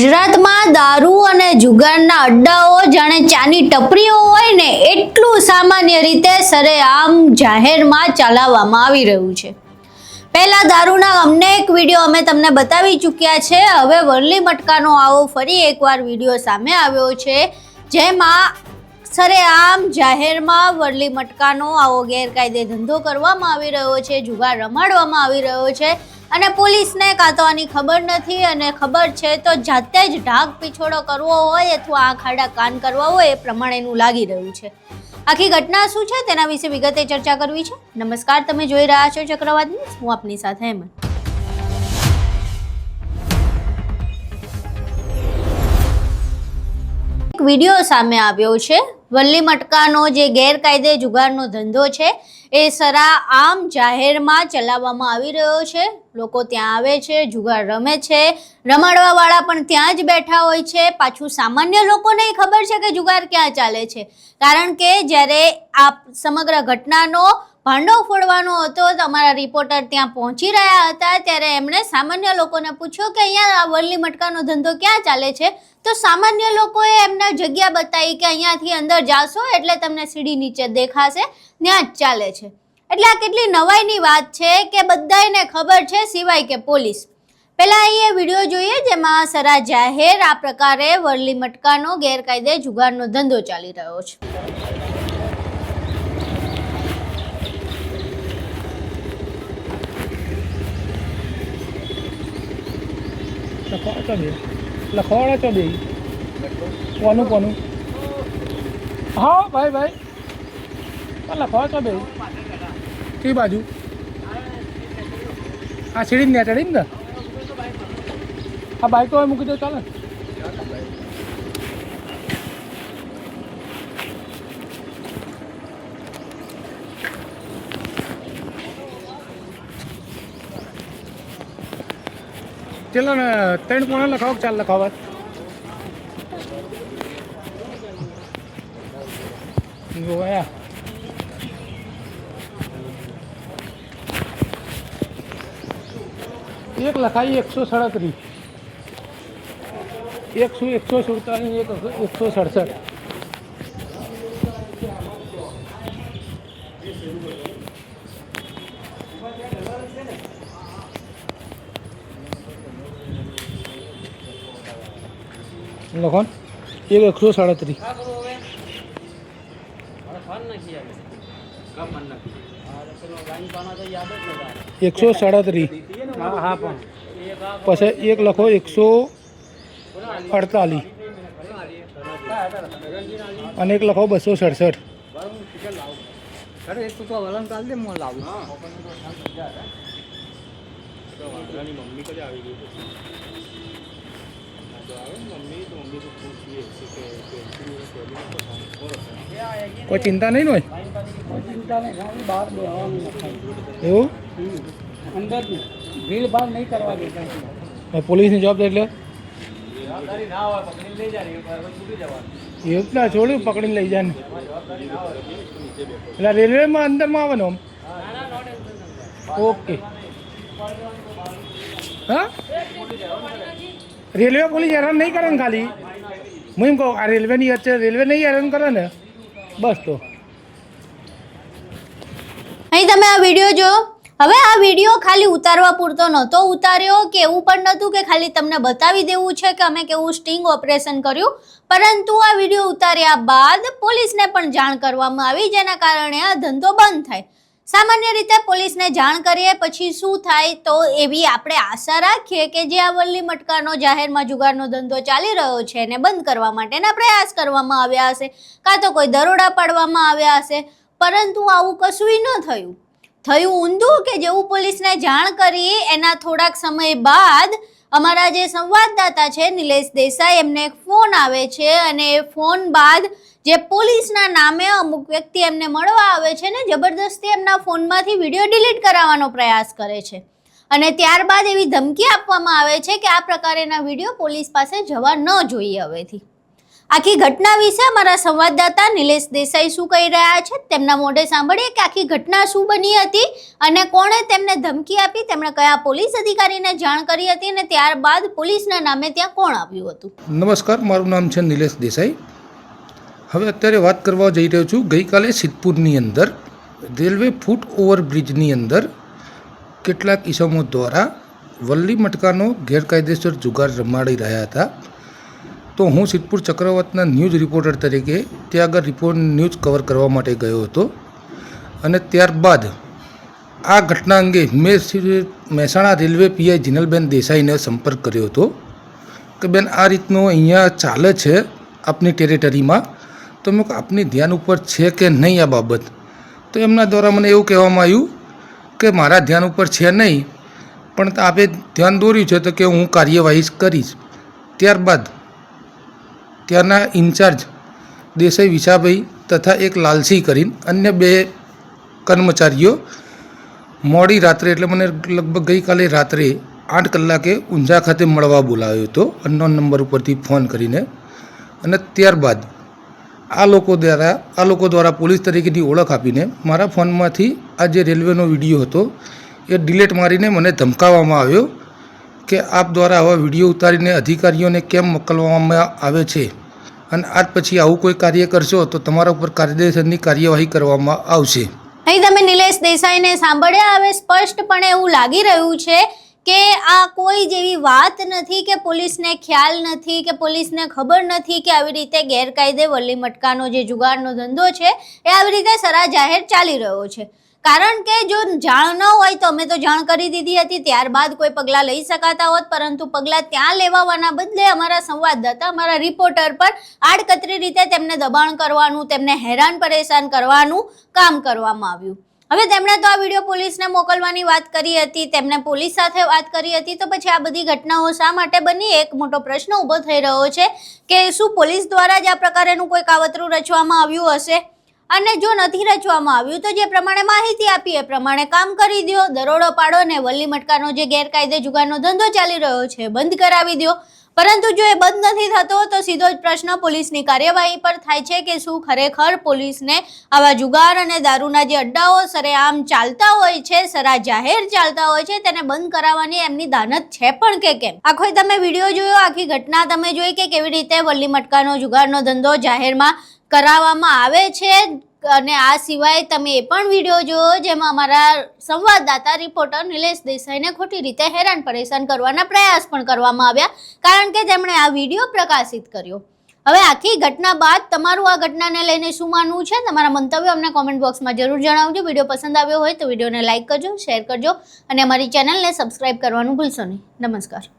ગુજરાતમાં દારૂ અને જુગારના અડ્ડાઓ જાણે ચાની ટપરીઓ હોય ને એટલું સામાન્ય રીતે સરેઆમ જાહેરમાં ચલાવવામાં આવી રહ્યું છે। પહેલા દારૂના અનેક વિડીયો અમે તમને બતાવી ચૂક્યા છે। હવે વરલી મટકાનો આવો ફરી એકવાર વિડીયો સામે આવ્યો છે, જેમાં સરેઆમ જાહેરમાં વરલી મટકાનો આવો ગેરકાયદે ધંધો કરવામાં આવી રહ્યો છે, જુગાર રમાડવામાં આવી રહ્યો છે અને પોલીસને કાં તો આની ખબર નથી અને ખબર છે તો જાતે જ ઢાક પીછોડો કરવો હોય અથવા આંખ આડા કાન કરવા હોય એ પ્રમાણેનું લાગી રહ્યું છે। આખી ઘટના શું છે તેના વિશે વિગતે ચર્ચા કરવી છે। નમસ્કાર, તમે જોઈ રહ્યા છો ચક્રવાત ન્યૂઝ, હું આપની સાથે હેમંત। એક વિડીયો સામે આવ્યો છે। વરલી મટકાનો જે ગેરકાયદે જુગારનો ધંધો છે એ સરેઆમ જાહેરમાં ચલાવવામાં આવી રહ્યો છે। લોકો ત્યાં આવે છે, જુગાર રમે છે, રમાડવાવાળા પણ ત્યાં જ બેઠા હોય છે। પાછું સામાન્ય લોકોને ખબર છે કે જુગાર ક્યાં ચાલે છે, કારણ કે જ્યારે આ સમગ્ર ઘટનાનો ભાંડો ફોડવાનો હતો તો અમારા રિપોર્ટર ત્યાં પહોંચી રહ્યા હતા, ત્યારે એમણે સામાન્ય લોકોને પૂછ્યું કે અહીંયા આ વરલી મટકાનો ધંધો ક્યાં ચાલે છે, તો સામાન્ય લોકોએ એમને જગ્યા બતાવી કે અહીંયાથી અંદર જાશો એટલે તમને સીડી નીચે દેખાશે, ત્યાં જ ચાલે છે। એટલે આ કેટલી નવાઈની વાત છે કે બધાને ખબર છે સિવાય કે પોલીસ। પહેલા અહીં એ વિડીયો જોઈએ જેમાં સરા જાહેર આ પ્રકારે વરલી મટકાનો ગેરકાયદે જુગારનો ધંધો ચાલી રહ્યો છે। લખવાડા છો બે કોનું કોનું? હા ભાઈ ભાઈ લખવા છો બે કઈ બાજુ? આ સીડી ને ચડી ને આ બાઈક તો મૂકી દો, ચાલે। चलो ना 3 पोना लखाओ, 4 लखावा। गोया एक लखाई 137, 147, 167। लखन एक 137 137 પછી એક લખો 148 અને એક લખો 267। કોઈ ચિંતા નહીં હોય, એવું અંદર ભીડ ભાડ નહીં કરવા દેતા। પોલીસની જવાબદારી એટલે છોડ્યું પકડીને લઈ જાય ને, એટલે રેલવેમાં અંદરમાં આવવાનું આમ। ઓકે, હા રેલવે પોલીસ હેરાન નહીં કરે ને, ખાલી હું એમ કહું આ રેલવેની વચ્ચે રેલવે નહીં હેરાન કરે ને, બસ તો અહીં તમે આ વિડીયો જો। હવે આ વિડીયો ખાલી ઉતારવા પૂરતો નહોતો ઉતાર્યો કે એવું પણ નહોતું કે ખાલી તમને બતાવી દેવું છે કે અમે કેવું સ્ટિંગ ઓપરેશન કર્યું, પરંતુ આ વિડીયો ઉતાર્યા બાદ પોલીસને પણ જાણ કરવામાં આવી, જેના કારણે આ ધંધો બંધ થાય। સામાન્ય રીતે પોલીસને જાણ કરીએ પછી શું થાય તો એવી આપણે આશા રાખીએ કે જે આ વરલી મટકાનો જાહેરમાં જુગારનો ધંધો ચાલી રહ્યો છે એને બંધ કરવા માટેના પ્રયાસ કરવામાં આવ્યા હશે, કાં તો કોઈ દરોડા પાડવામાં આવ્યા હશે, પરંતુ આવું કશું ન થયું। થયું ઊંધું કે જેવું પોલીસને જાણ કરી એના થોડાક સમય બાદ અમારા જે સંવાદદાતા છે નિલેશ દેસાઈ, એમને એક ફોન આવે છે અને એ ફોન બાદ જે પોલીસના નામે અમુક વ્યક્તિ એમને મળવા આવે છે ને જબરદસ્તી એમના ફોનમાંથી વિડીયો ડિલીટ કરાવવાનો પ્રયાસ કરે છે અને ત્યારબાદ એવી ધમકી આપવામાં આવે છે કે આ પ્રકારના વિડીયો પોલીસ પાસે જવા ન જોઈએ હવેથી। આખી ઘટના વિશે અમારા સંવાદદાતા નિલેશ દેસાઈ શું કહી રહ્યા છે તેમના મોઢે સાંભળીએ કે આખી ઘટના શું બની હતી અને કોણે તેમને ધમકી આપી, તેમણે કયા પોલીસ અધિકારીને જાણ કરી હતી અને ત્યારબાદ પોલીસના નામે ત્યાં કોણ આવ્યું હતું. નમસ્કાર, મારું નામ છે નિલેશ દેસાઈ. હવે અત્યારે વાત કરવા જઈ રહ્યો છું. ગઈકાલે સિદ્ધપુરની અંદર રેલવે ફૂટ ઓવરબ્રિજની અંદર કેટલાક ઈસમો દ્વારા વલ્લી મટકાનો ગેરકાયદેસર જુગાર રમાડી રહ્યા હતા. તો હું સિદ્ધપુર ચક્રવાતના ન્યૂઝ રિપોર્ટર તરીકે ત્યાં આગળ ન્યૂઝ કવર કરવા માટે ગયો હતો અને ત્યારબાદ આ ઘટના અંગે મેં મહેસાણા રેલવે પીઆઈ જીનલબેન દેસાઈને સંપર્ક કર્યો હતો કે બેન આ રીતનું અહીંયા ચાલે છે આપની ટેરેટરીમાં, તો મેં આપની ધ્યાન ઉપર છે કે નહીં આ બાબત. તો એમના દ્વારા મને એવું કહેવામાં આવ્યું કે મારા ધ્યાન ઉપર છે નહીં, પણ આપે ધ્યાન દોર્યું છે તો કે હું કાર્યવાહી કરીશ. ત્યારબાદ ત્યારના ઇન્ચાર્જ દેસાઈ વિશાભાઈ તથા એક લાલસિંહ કરીને અન્ય 2 કર્મચારીઓ મોડી રાત્રે એટલે મને લગભગ ગઈકાલે રાત્રે 8 કલાકે ઊંઝા ખાતે મળવા બોલાવ્યો હતો અનનોન નંબર ઉપરથી ફોન કરીને. અને ત્યારબાદ આ લોકો દ્વારા પોલીસ તરીકેની ઓળખ આપીને મારા ફોનમાંથી આ જે રેલવેનો વિડીયો હતો એ ડિલીટ મારીને મને ધમકાવવામાં આવ્યો કે આપ દ્વારા આવા વિડીયો ઉતારીને અધિકારીઓને કેમ મોકલવામાં આવે છે અને આજ પછી આવું કોઈ કાર્ય કરશો તો તમારા ઉપર કાયદેસરની કાર્યવાહી કરવામાં આવશે. અહીં તમે નિલેશ દેસાઈને સાંભળ્યા. હવે સ્પષ્ટપણે એવું લાગી રહ્યું છે કે આ કોઈ જેવી વાત નથી કે પોલીસને ખ્યાલ નથી કે પોલીસને ખબર નથી કે આવી રીતે ગેરકાયદે વલ્લી મટકાનો જે જુગારનો ધંધો છે એ આવી રીતે સરા જાહેર ચાલી રહ્યો છે. કારણ કે જો જાણ ન હોય તો અમે તો જાણ કરી દીધી હતી, ત્યારબાદ કોઈ પગલાં લઈ શકાતા હોત, પરંતુ પગલાં ત્યાં લેવાના બદલે અમારા સંવાદદાતા, અમારા રિપોર્ટર પર આડકતરી રીતે તેમને દબાણ કરવાનું, તેમને હેરાન પરેશાન કરવાનું કામ કરવામાં આવ્યું. હવે તેમણે તો આ વિડીયો પોલીસને મોકલવાની વાત કરી હતી, તેમણે પોલીસ સાથે વાત કરી હતી, તો પછી આ બધી ઘટનાઓ શા માટે બની? એક મોટો પ્રશ્ન ઊભો થઈ રહ્યો છે કે શું પોલીસ દ્વારા જ આ પ્રકારેનું કોઈ કાવતરું રચવામાં આવ્યું હશે? અને જો નથી રચવામાં આવ્યું તો જે પ્રમાણે માહિતી આપી એ પ્રમાણે કામ કરી દો, દરોડો પાડો ને વલ્લી મટકાનો જે ગેરકાયદે જુગારનો ધંધો ચાલી રહ્યો છે બંધ કરાવી દો. પરંતુ જો એ બંધ નથી થતો તો સીધો જ પ્રશ્ન પોલીસની કાર્યવાહી પર થાય છે કે શું ખરેખર પોલીસને આવા જુગાર અને દારૂના જે અડ્ડાઓ સરેઆમ ચાલતા હોય છે, સરા જાહેર ચાલતા હોય છે, તેને બંધ કરાવવાની એમની દાનત છે પણ કે કેમ? આખો તમે વિડીયો જોયો, આખી ઘટના તમે જોઈ કે કેવી રીતે વલ્લી મટકાનો જુગારનો ધંધો જાહેરમાં કરાવવામાં આવે છે. અને આ સિવાય તમે એ પણ વિડીયો જોયો જેમાં અમારા સંવાદદાતા રિપોર્ટર નિલેશ દેસાઈને ખોટી રીતે હેરાન પરેશાન કરવાના પ્રયાસ પણ કરવામાં આવ્યા, કારણ કે તેમણે આ વિડીયો પ્રકાશિત કર્યો. હવે આખી ઘટના બાદ તમારું આ ઘટનાને લઈને શું માનવું છે? તમારા મંતવ્યો અમને કોમેન્ટ બોક્સમાં જરૂર જણાવજો. વિડીયો પસંદ આવ્યો હોય તો વિડીયોને લાઇક કરજો, શેર કરજો અને અમારી ચેનલને સબસ્ક્રાઇબ કરવાનું ભૂલશો નહીં. નમસ્કાર.